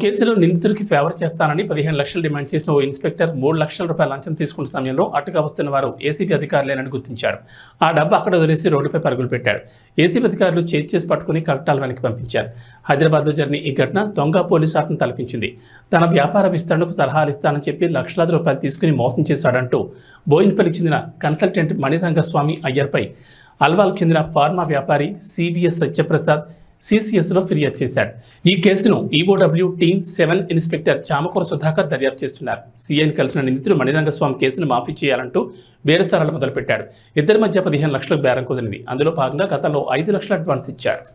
కేసులో నిందితుడికి ఫేవర్ చేస్తానని 15 లక్షలు డిమాండ్ చేసిన ఓ ఇన్స్పెక్టర్ 3 లక్షల రూపాయల లంచం తీసుకున్న సమయంలో అటుగా వస్తున్న వారు ఏసీబీ అధికారులేనని గుర్తించాడు. ఆ డబ్బు అక్కడ వదిలేసి రోడ్డుపై పరుగులు పెట్టాడు. ఏసీబీ అధికారులు చేసి పట్టుకుని కలెక్టర్ల వెనక్కి పంపించారు. హైదరాబాద్లో జరిగిన ఈ ఘటన దొంగ పోలీసు ఆటను తలపించింది. తన వ్యాపార విస్తరణకు సలహాలు ఇస్తానని చెప్పి లక్షలాది రూపాయలు తీసుకుని మోసం చేశాడంటూ బోయిన్పల్లికి చెందిన కన్సల్టెంట్ మణిరంగస్వామి అయ్యర్పై అల్వాల్కు చెందిన ఫార్మా వ్యాపారి సివిఎస్ సత్యప్రసాద్ సిసిఎస్లో ఫిర్యాదు చేశాడు. ఈ కేసును EOW team 7 inspector Chamakura Sudhakar దర్యాప్తు చేస్తున్నారు. సీఐని కలిసిన నిందితుడు మణిరంగస్వామి కేసును మాఫీ చేయాలంటూ బేరసారాలు మొదలుపెట్టాడు. ఇద్దరి మధ్య 15 లక్షలకు బేరం కుదిరింది. అందులో భాగంగా గతంలో 5 లక్షల అడ్వాన్స్ ఇచ్చారు.